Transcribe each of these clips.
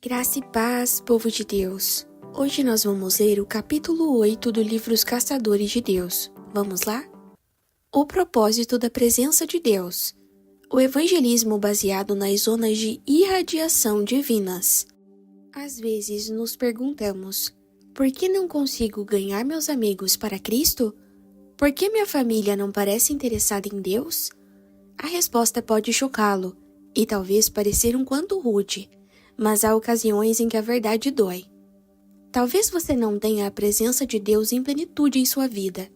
Graça e paz, povo de Deus. Hoje nós vamos ler o capítulo 8 do livro Os Caçadores de Deus. Vamos lá? O propósito da presença de Deus. O evangelismo baseado nas zonas de irradiação divinas. Às vezes nos perguntamos, por que não consigo ganhar meus amigos para Cristo? Por que minha família não parece interessada em Deus? A resposta pode chocá-lo e talvez parecer um quanto rude, mas há ocasiões em que a verdade dói. Talvez você não tenha a presença de Deus em plenitude em sua vida,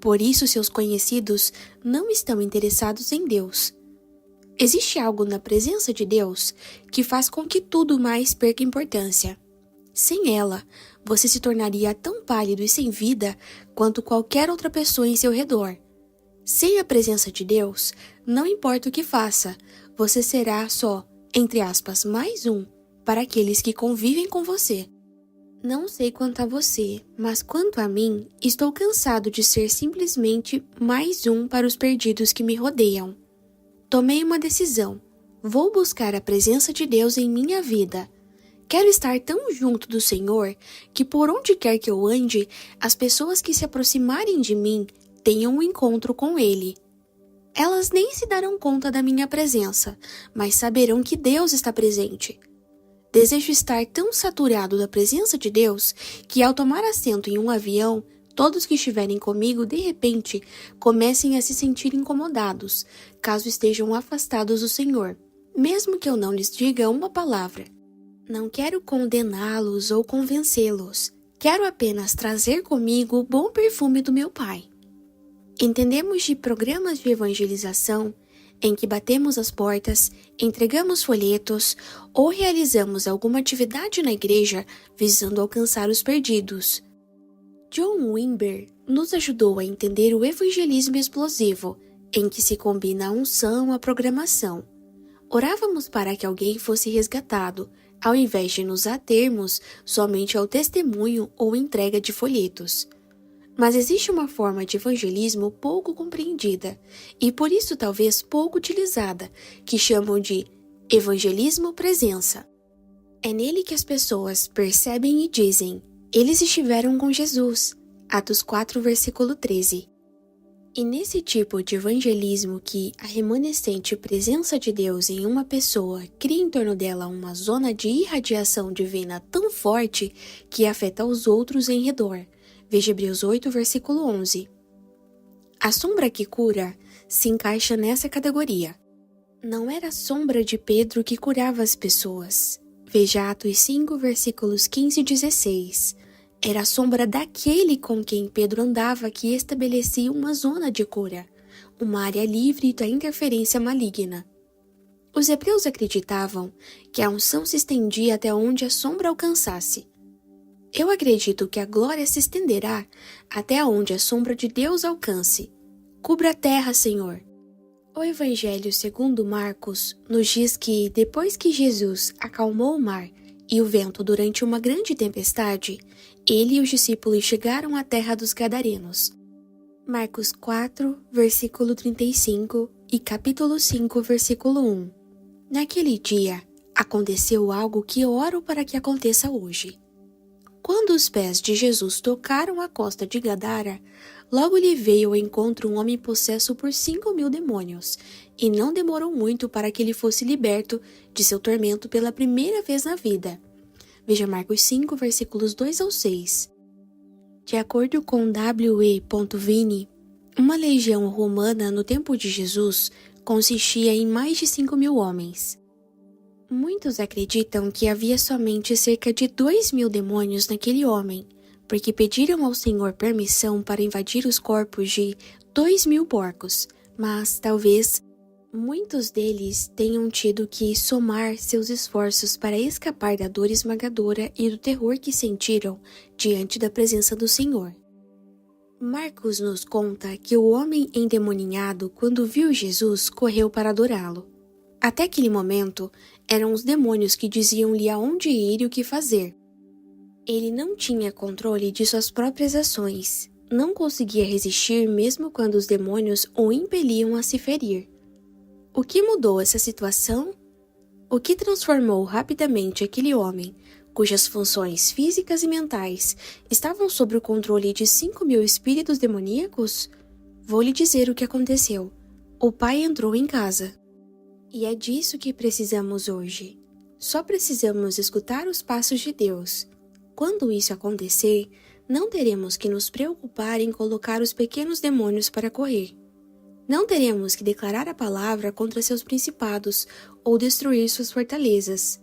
por isso seus conhecidos não estão interessados em Deus. Existe algo na presença de Deus que faz com que tudo mais perca importância. Sem ela, você se tornaria tão pálido e sem vida quanto qualquer outra pessoa em seu redor. Sem a presença de Deus, não importa o que faça, você será só, entre aspas, mais um para aqueles que convivem com você. Não sei quanto a você, mas quanto a mim, estou cansado de ser simplesmente mais um para os perdidos que me rodeiam. Tomei uma decisão. Vou buscar a presença de Deus em minha vida. Quero estar tão junto do Senhor que por onde quer que eu ande, as pessoas que se aproximarem de mim tenham um encontro com Ele. Elas nem se darão conta da minha presença, mas saberão que Deus está presente. Desejo estar tão saturado da presença de Deus que ao tomar assento em um avião, todos que estiverem comigo, de repente, comecem a se sentir incomodados, caso estejam afastados do Senhor, mesmo que eu não lhes diga uma palavra. Não quero condená-los ou convencê-los, quero apenas trazer comigo o bom perfume do meu Pai. Entendemos de programas de evangelização em que batemos as portas, entregamos folhetos ou realizamos alguma atividade na igreja visando alcançar os perdidos. John Wimber nos ajudou a entender o evangelismo explosivo, em que se combina a unção à programação. Orávamos para que alguém fosse resgatado, ao invés de nos atermos somente ao testemunho ou entrega de folhetos. Mas existe uma forma de evangelismo pouco compreendida, e por isso talvez pouco utilizada, que chamam de evangelismo presença. É nele que as pessoas percebem e dizem, eles estiveram com Jesus. Atos 4, versículo 13. E nesse tipo de evangelismo que a remanescente presença de Deus em uma pessoa cria em torno dela uma zona de irradiação divina tão forte que afeta os outros em redor. Veja Hebreus 8, versículo 11. A sombra que cura se encaixa nessa categoria. Não era a sombra de Pedro que curava as pessoas. Veja Atos 5, versículos 15 e 16. Era a sombra daquele com quem Pedro andava que estabelecia uma zona de cura, uma área livre da interferência maligna. Os hebreus acreditavam que a unção se estendia até onde a sombra alcançasse. Eu acredito que a glória se estenderá até onde a sombra de Deus alcance. Cubra a terra, Senhor. O Evangelho segundo Marcos nos diz que, depois que Jesus acalmou o mar e o vento durante uma grande tempestade, ele e os discípulos chegaram à terra dos Gadarenos. Marcos 4, versículo 35 e capítulo 5, versículo 1. Naquele dia, aconteceu algo que oro para que aconteça hoje. Quando os pés de Jesus tocaram a costa de Gadara, logo lhe veio ao encontro um homem possesso por 5.000 demônios, e não demorou muito para que ele fosse liberto de seu tormento pela primeira vez na vida. Veja Marcos 5, versículos 2 ao 6. De acordo com W.E. Vini, uma legião romana no tempo de Jesus consistia em mais de 5.000 homens. Muitos acreditam que havia somente cerca de 2.000 demônios naquele homem, porque pediram ao Senhor permissão para invadir os corpos de 2.000 porcos, mas talvez muitos deles tenham tido que somar seus esforços para escapar da dor esmagadora e do terror que sentiram diante da presença do Senhor. Marcos nos conta que o homem endemoninhado, quando viu Jesus, correu para adorá-lo. Até aquele momento, eram os demônios que diziam-lhe aonde ir e o que fazer. Ele não tinha controle de suas próprias ações, não conseguia resistir mesmo quando os demônios o impeliam a se ferir. O que mudou essa situação? O que transformou rapidamente aquele homem, cujas funções físicas e mentais estavam sob o controle de 5.000 espíritos demoníacos? Vou lhe dizer o que aconteceu. O pai entrou em casa. E é disso que precisamos hoje. Só precisamos escutar os passos de Deus. Quando isso acontecer, não teremos que nos preocupar em colocar os pequenos demônios para correr. Não teremos que declarar a palavra contra seus principados ou destruir suas fortalezas.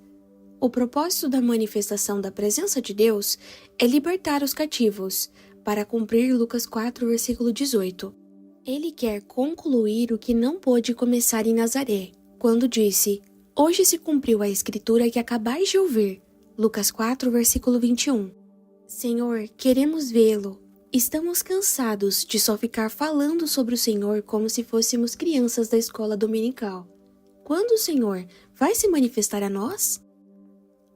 O propósito da manifestação da presença de Deus é libertar os cativos, para cumprir Lucas 4, versículo 18. Ele quer concluir o que não pôde começar em Nazaré, quando disse: "Hoje se cumpriu a escritura que acabais de ouvir." Lucas 4, versículo 21. Senhor, queremos vê-lo. Estamos cansados de só ficar falando sobre o Senhor como se fôssemos crianças da escola dominical. Quando o Senhor vai se manifestar a nós?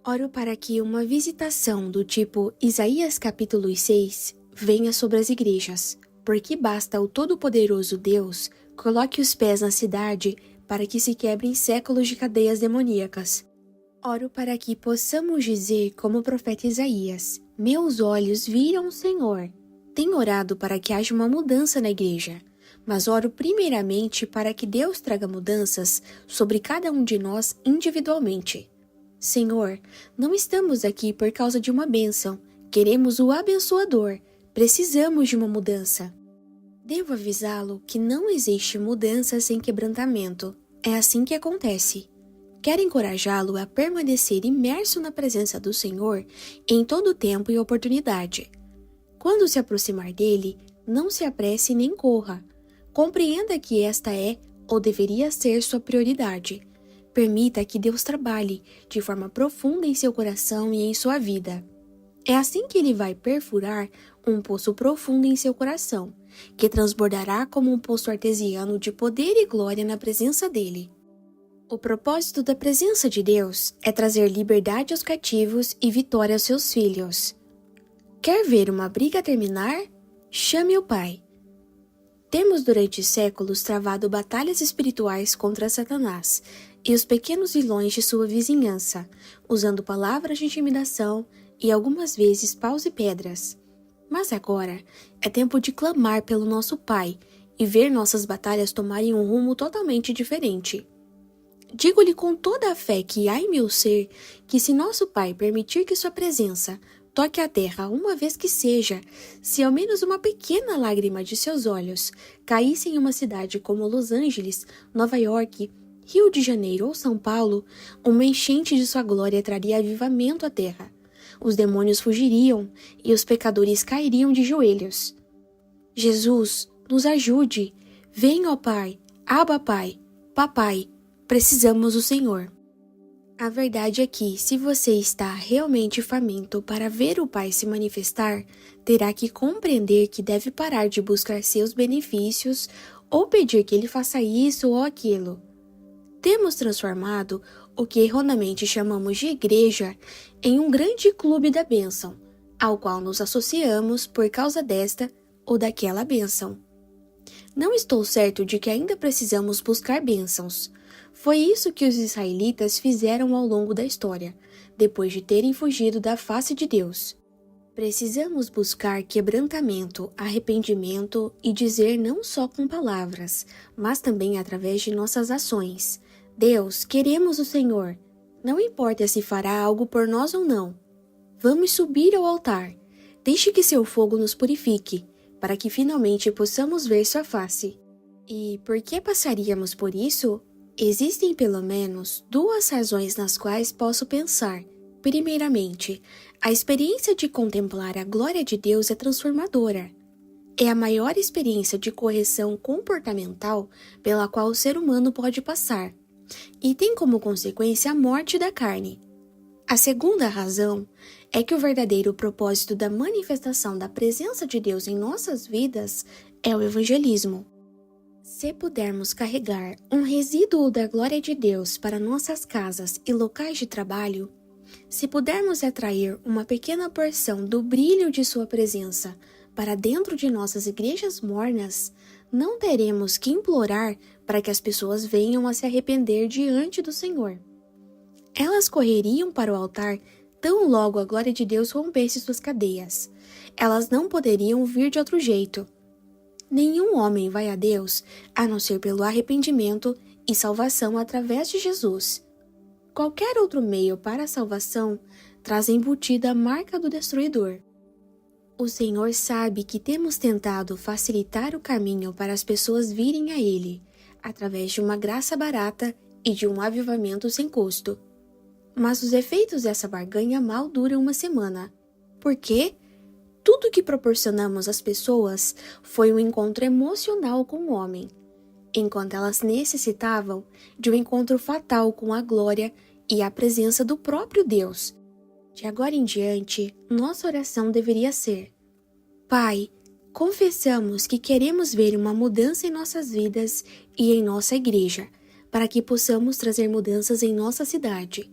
Oro para que uma visitação do tipo Isaías capítulo 6 venha sobre as igrejas, porque basta o Todo-Poderoso Deus coloque os pés na cidade para que se quebrem séculos de cadeias demoníacas. Oro para que possamos dizer como o profeta Isaías: "Meus olhos viram o Senhor." Tenho orado para que haja uma mudança na igreja, mas oro primeiramente para que Deus traga mudanças sobre cada um de nós individualmente. Senhor, não estamos aqui por causa de uma bênção, queremos o abençoador, precisamos de uma mudança. Devo avisá-lo que não existe mudança sem quebrantamento, é assim que acontece. Quero encorajá-lo a permanecer imerso na presença do Senhor em todo tempo e oportunidade. Quando se aproximar dele, não se apresse nem corra. Compreenda que esta é, ou deveria ser, sua prioridade. Permita que Deus trabalhe de forma profunda em seu coração e em sua vida. É assim que ele vai perfurar um poço profundo em seu coração, que transbordará como um poço artesiano de poder e glória na presença dele. O propósito da presença de Deus é trazer liberdade aos cativos e vitória aos seus filhos. Quer ver uma briga terminar? Chame o Pai. Temos durante séculos travado batalhas espirituais contra Satanás e os pequenos vilões de sua vizinhança, usando palavras de intimidação e algumas vezes paus e pedras. Mas agora é tempo de clamar pelo nosso Pai e ver nossas batalhas tomarem um rumo totalmente diferente. Digo-lhe com toda a fé que há em meu ser que, se nosso Pai permitir que sua presença toque a terra uma vez que seja, se ao menos uma pequena lágrima de seus olhos caísse em uma cidade como Los Angeles, Nova York, Rio de Janeiro ou São Paulo, uma enchente de sua glória traria avivamento à terra. Os demônios fugiriam e os pecadores cairiam de joelhos. Jesus, nos ajude. Vem, ó Pai, Abba Pai, Papai, precisamos do Senhor. A verdade é que, se você está realmente faminto para ver o Pai se manifestar, terá que compreender que deve parar de buscar seus benefícios ou pedir que Ele faça isso ou aquilo. Temos transformado o que erroneamente chamamos de igreja em um grande clube da bênção, ao qual nos associamos por causa desta ou daquela bênção. Não estou certo de que ainda precisamos buscar bênçãos. Foi isso que os israelitas fizeram ao longo da história, depois de terem fugido da face de Deus. Precisamos buscar quebrantamento, arrependimento e dizer não só com palavras, mas também através de nossas ações: Deus, queremos o Senhor. Não importa se fará algo por nós ou não. Vamos subir ao altar. Deixe que seu fogo nos purifique, para que finalmente possamos ver sua face. E por que passaríamos por isso? Existem pelo menos duas razões nas quais posso pensar. Primeiramente, a experiência de contemplar a glória de Deus é transformadora. É a maior experiência de correção comportamental pela qual o ser humano pode passar, e tem como consequência a morte da carne. A segunda razão é que o verdadeiro propósito da manifestação da presença de Deus em nossas vidas é o evangelismo. Se pudermos carregar um resíduo da glória de Deus para nossas casas e locais de trabalho, se pudermos atrair uma pequena porção do brilho de sua presença para dentro de nossas igrejas mornas, não teremos que implorar para que as pessoas venham a se arrepender diante do Senhor. Elas correriam para o altar tão logo a glória de Deus rompesse suas cadeias. Elas não poderiam vir de outro jeito. Nenhum homem vai a Deus a não ser pelo arrependimento e salvação através de Jesus. Qualquer outro meio para a salvação traz embutida a marca do destruidor. O Senhor sabe que temos tentado facilitar o caminho para as pessoas virem a Ele, através de uma graça barata e de um avivamento sem custo. Mas os efeitos dessa barganha mal duram uma semana. Por quê? Tudo que proporcionamos às pessoas foi um encontro emocional com o homem, enquanto elas necessitavam de um encontro fatal com a glória e a presença do próprio Deus. De agora em diante, nossa oração deveria ser: Pai, confessamos que queremos ver uma mudança em nossas vidas e em nossa igreja, para que possamos trazer mudanças em nossa cidade.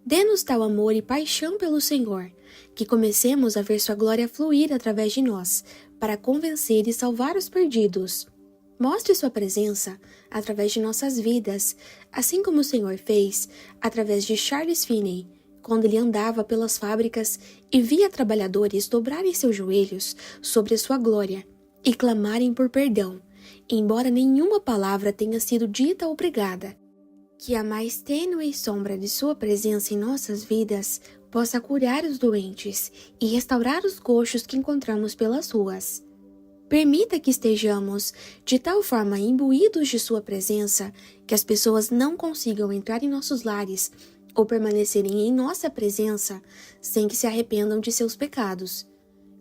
Dê-nos tal amor e paixão pelo Senhor, que comecemos a ver sua glória fluir através de nós, para convencer e salvar os perdidos. Mostre sua presença através de nossas vidas, assim como o Senhor fez através de Charles Finney, quando ele andava pelas fábricas e via trabalhadores dobrarem seus joelhos sobre a sua glória e clamarem por perdão, embora nenhuma palavra tenha sido dita ou pregada. Que a mais tênue sombra de sua presença em nossas vidas possa curar os doentes e restaurar os coxos que encontramos pelas ruas. Permita que estejamos de tal forma imbuídos de sua presença que as pessoas não consigam entrar em nossos lares ou permanecerem em nossa presença sem que se arrependam de seus pecados.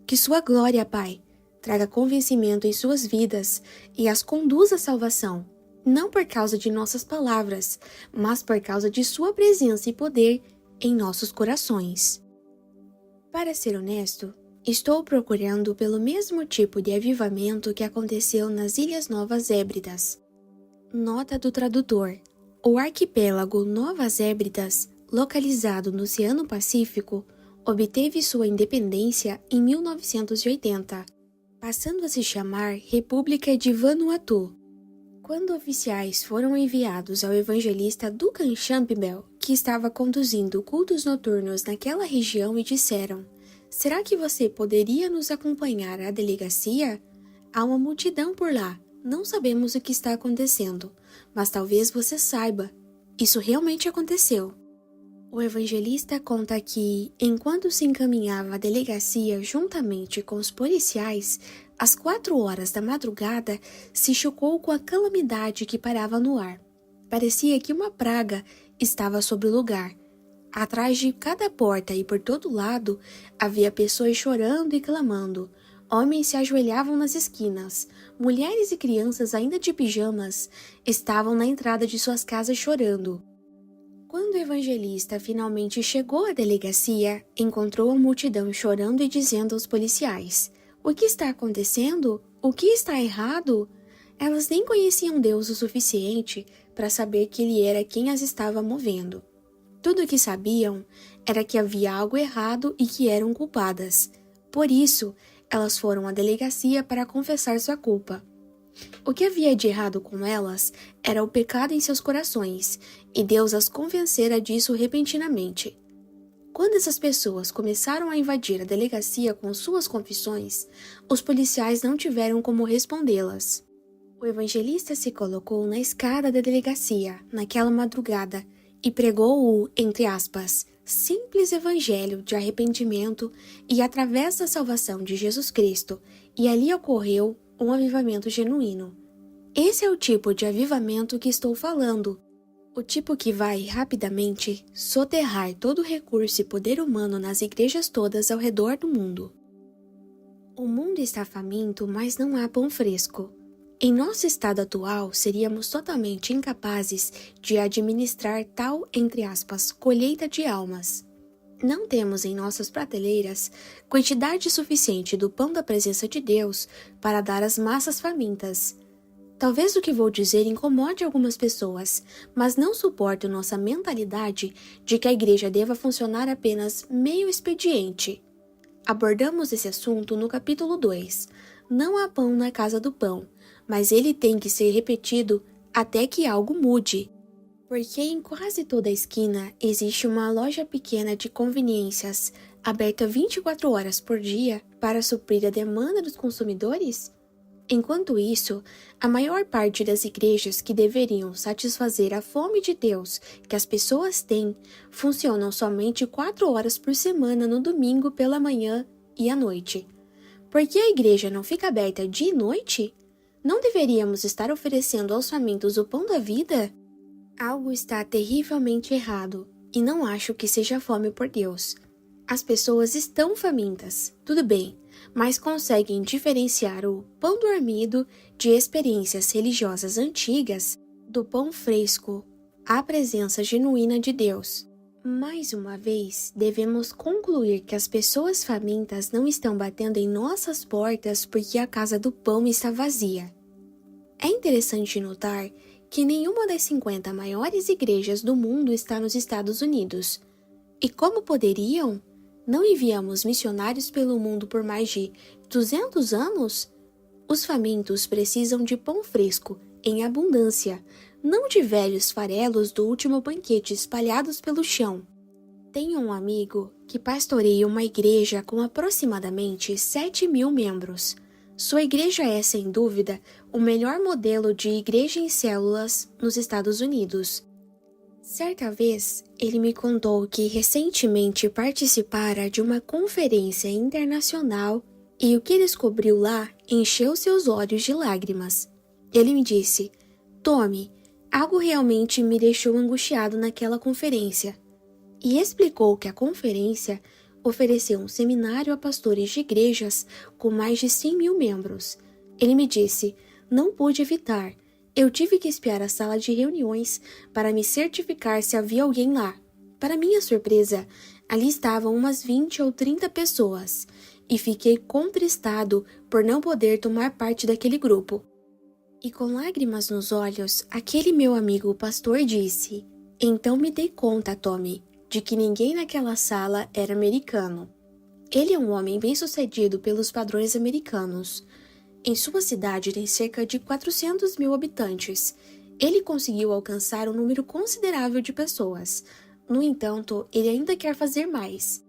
Que sua glória, Pai, traga convencimento em suas vidas e as conduza à salvação, não por causa de nossas palavras, mas por causa de sua presença e poder em nossos corações. Para ser honesto, estou procurando pelo mesmo tipo de avivamento que aconteceu nas Ilhas Novas Hébridas. Nota do tradutor: o arquipélago Novas Hébridas, localizado no Oceano Pacífico, obteve sua independência em 1980, passando a se chamar República de Vanuatu. Quando oficiais foram enviados ao evangelista Duncan Campbell, que estava conduzindo cultos noturnos naquela região, e disseram: "Será que você poderia nos acompanhar à delegacia? Há uma multidão por lá. Não sabemos o que está acontecendo, mas talvez você saiba. Isso realmente aconteceu." O evangelista conta que, enquanto se encaminhava à delegacia juntamente com os policiais, às 4 horas da madrugada, se chocou com a calamidade que parava no ar. Parecia que uma praga estava sobre o lugar. Atrás de cada porta e por todo lado, havia pessoas chorando e clamando. Homens se ajoelhavam nas esquinas. Mulheres e crianças, ainda de pijamas, estavam na entrada de suas casas chorando. Quando o evangelista finalmente chegou à delegacia, encontrou a multidão chorando e dizendo aos policiais: "O que está acontecendo? O que está errado?" Elas nem conheciam Deus o suficiente para saber que Ele era quem as estava movendo. Tudo o que sabiam era que havia algo errado e que eram culpadas. Por isso, elas foram à delegacia para confessar sua culpa. O que havia de errado com elas era o pecado em seus corações, e Deus as convencera disso repentinamente. Quando essas pessoas começaram a invadir a delegacia com suas confissões, os policiais não tiveram como respondê-las. O evangelista se colocou na escada da delegacia, naquela madrugada, e pregou o, entre aspas, simples evangelho de arrependimento e através da salvação de Jesus Cristo, e ali ocorreu um avivamento genuíno. Esse é o tipo de avivamento que estou falando. O tipo que vai, rapidamente, soterrar todo o recurso e poder humano nas igrejas todas ao redor do mundo. O mundo está faminto, mas não há pão fresco. Em nosso estado atual, seríamos totalmente incapazes de administrar tal, entre aspas, colheita de almas. Não temos em nossas prateleiras quantidade suficiente do pão da presença de Deus para dar às massas famintas. Talvez o que vou dizer incomode algumas pessoas, mas não suporto nossa mentalidade de que a igreja deva funcionar apenas meio expediente. Abordamos esse assunto no capítulo 2. Não há pão na casa do pão, mas ele tem que ser repetido até que algo mude. Porque em quase toda esquina existe uma loja pequena de conveniências, aberta 24 horas por dia para suprir a demanda dos consumidores? Enquanto isso, a maior parte das igrejas que deveriam satisfazer a fome de Deus que as pessoas têm, funcionam somente 4 horas por semana no domingo pela manhã e à noite. Por que a igreja não fica aberta dia e noite? Não deveríamos estar oferecendo aos famintos o pão da vida? Algo está terrivelmente errado, e não acho que seja fome por Deus. As pessoas estão famintas, tudo bem, mas conseguem diferenciar o pão dormido de experiências religiosas antigas do pão fresco, a presença genuína de Deus. Mais uma vez, devemos concluir que as pessoas famintas não estão batendo em nossas portas porque a casa do pão está vazia. É interessante notar que nenhuma das 50 maiores igrejas do mundo está nos Estados Unidos. E como poderiam? Não enviamos missionários pelo mundo por mais de 200 anos? Os famintos precisam de pão fresco, em abundância, não de velhos farelos do último banquete espalhados pelo chão. Tenho um amigo que pastoreia uma igreja com aproximadamente 7.000 membros. Sua igreja é, sem dúvida, o melhor modelo de igreja em células nos Estados Unidos. Certa vez, ele me contou que recentemente participara de uma conferência internacional e o que descobriu lá encheu seus olhos de lágrimas. Ele me disse: "Tommy, algo realmente me deixou angustiado naquela conferência." E explicou que a conferência ofereceu um seminário a pastores de igrejas com mais de 100.000 membros. Ele me disse: "Não pude evitar. Eu tive que espiar a sala de reuniões para me certificar se havia alguém lá. Para minha surpresa, ali estavam umas 20 ou 30 pessoas, e fiquei contristado por não poder tomar parte daquele grupo." E com lágrimas nos olhos, aquele meu amigo pastor disse: "Então me dei conta, Tommy, de que ninguém naquela sala era americano." Ele é um homem bem-sucedido pelos padrões americanos. Em sua cidade tem cerca de 400.000 habitantes. Ele conseguiu alcançar um número considerável de pessoas. No entanto, ele ainda quer fazer mais.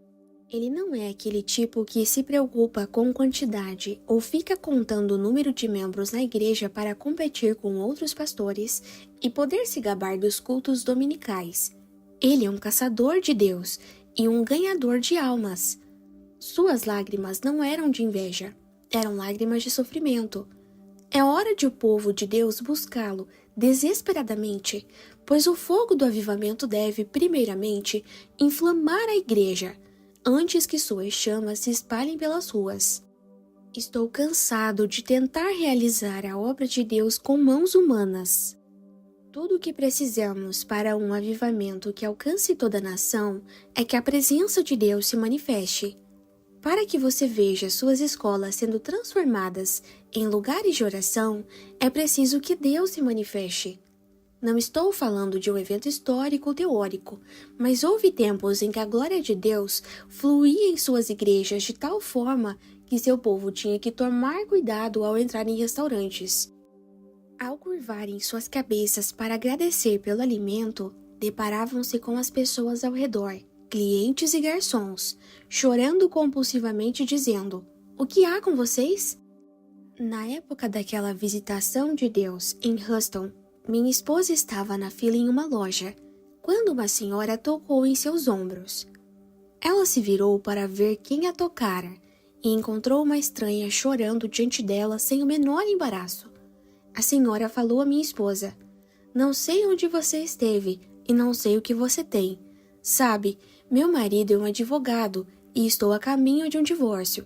Ele não é aquele tipo que se preocupa com quantidade ou fica contando o número de membros na igreja para competir com outros pastores e poder se gabar dos cultos dominicais. Ele é um caçador de Deus e um ganhador de almas. Suas lágrimas não eram de inveja, eram lágrimas de sofrimento. É hora de o povo de Deus buscá-lo desesperadamente, pois o fogo do avivamento deve, primeiramente, inflamar a igreja, antes que suas chamas se espalhem pelas ruas. Estou cansado de tentar realizar a obra de Deus com mãos humanas. Tudo o que precisamos para um avivamento que alcance toda a nação é que a presença de Deus se manifeste. Para que você veja suas escolas sendo transformadas em lugares de oração, é preciso que Deus se manifeste. Não estou falando de um evento histórico ou teórico, mas houve tempos em que a glória de Deus fluía em suas igrejas de tal forma que seu povo tinha que tomar cuidado ao entrar em restaurantes. Ao curvarem suas cabeças para agradecer pelo alimento, deparavam-se com as pessoas ao redor, clientes e garçons, chorando compulsivamente dizendo: "O que há com vocês?" Na época daquela visitação de Deus em Houston, minha esposa estava na fila em uma loja, quando uma senhora tocou em seus ombros. Ela se virou para ver quem a tocara e encontrou uma estranha chorando diante dela sem o menor embaraço. A senhora falou à minha esposa: "Não sei onde você esteve e não sei o que você tem. Sabe, meu marido é um advogado e estou a caminho de um divórcio."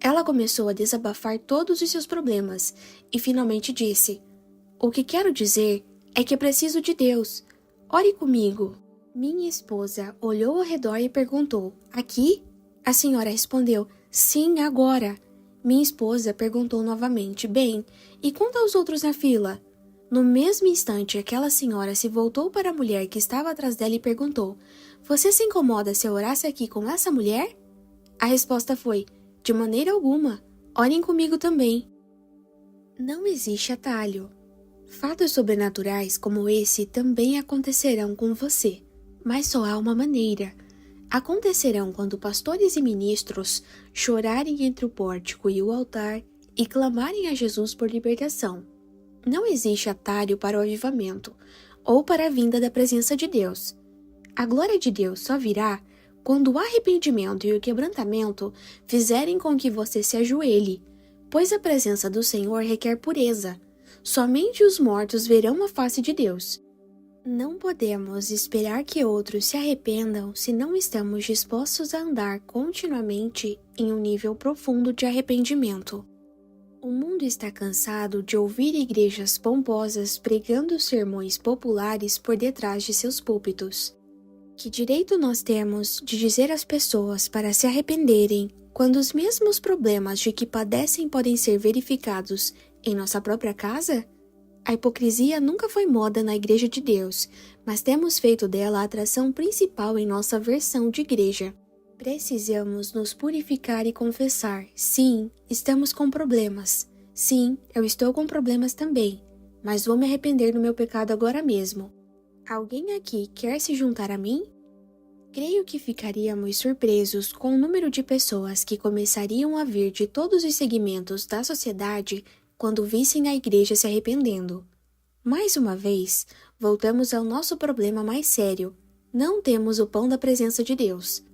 Ela começou a desabafar todos os seus problemas e finalmente disse: "O que quero dizer é que preciso de Deus. Ore comigo." Minha esposa olhou ao redor e perguntou: "Aqui?" A senhora respondeu: "Sim, agora." Minha esposa perguntou novamente: "Bem, e quanto aos outros na fila?" No mesmo instante, aquela senhora se voltou para a mulher que estava atrás dela e perguntou: "Você se incomoda se eu orasse aqui com essa mulher?" A resposta foi: "De maneira alguma. Orem comigo também." Não existe atalho. Fatos sobrenaturais como esse também acontecerão com você, mas só há uma maneira. Acontecerão quando pastores e ministros chorarem entre o pórtico e o altar e clamarem a Jesus por libertação. Não existe atalho para o avivamento ou para a vinda da presença de Deus. A glória de Deus só virá quando o arrependimento e o quebrantamento fizerem com que você se ajoelhe, pois a presença do Senhor requer pureza. Somente os mortos verão a face de Deus. Não podemos esperar que outros se arrependam se não estamos dispostos a andar continuamente em um nível profundo de arrependimento. O mundo está cansado de ouvir igrejas pomposas pregando sermões populares por detrás de seus púlpitos. Que direito nós temos de dizer às pessoas para se arrependerem quando os mesmos problemas de que padecem podem ser verificados em nossa própria casa? A hipocrisia nunca foi moda na Igreja de Deus, mas temos feito dela a atração principal em nossa versão de igreja. Precisamos nos purificar e confessar. Sim, estamos com problemas. Sim, eu estou com problemas também, mas vou me arrepender do meu pecado agora mesmo. Alguém aqui quer se juntar a mim? Creio que ficaríamos surpresos com o número de pessoas que começariam a vir de todos os segmentos da sociedade quando vissem a igreja se arrependendo. Mais uma vez, voltamos ao nosso problema mais sério. Não temos o pão da presença de Deus.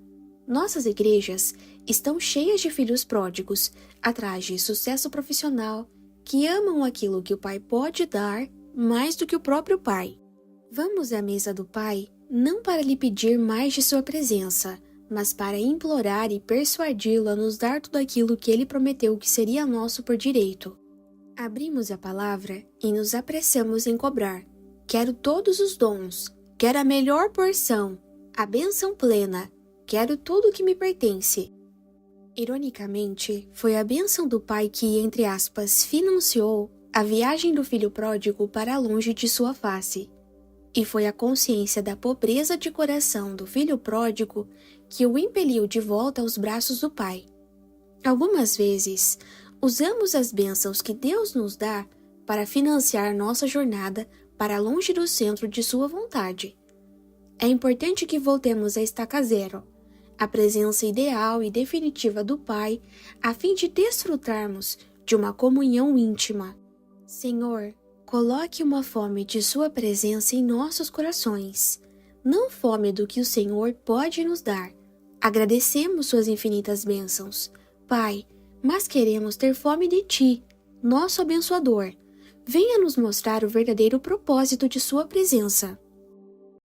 Nossas igrejas estão cheias de filhos pródigos, atrás de sucesso profissional, que amam aquilo que o pai pode dar mais do que o próprio pai. Vamos à mesa do Pai não para lhe pedir mais de sua presença, mas para implorar e persuadi-lo a nos dar tudo aquilo que ele prometeu que seria nosso por direito. Abrimos a palavra e nos apressamos em cobrar. Quero todos os dons, quero a melhor porção, a bênção plena, quero tudo o que me pertence. Ironicamente, foi a bênção do Pai que, entre aspas, financiou a viagem do filho pródigo para longe de sua face. E foi a consciência da pobreza de coração do filho pródigo que o impeliu de volta aos braços do Pai. Algumas vezes, usamos as bênçãos que Deus nos dá para financiar nossa jornada para longe do centro de sua vontade. É importante que voltemos à estaca zero, a presença ideal e definitiva do Pai, a fim de desfrutarmos de uma comunhão íntima. Senhor, coloque uma fome de sua presença em nossos corações, não fome do que o Senhor pode nos dar. Agradecemos suas infinitas bênçãos, Pai, mas queremos ter fome de Ti, nosso abençoador. Venha nos mostrar o verdadeiro propósito de sua presença.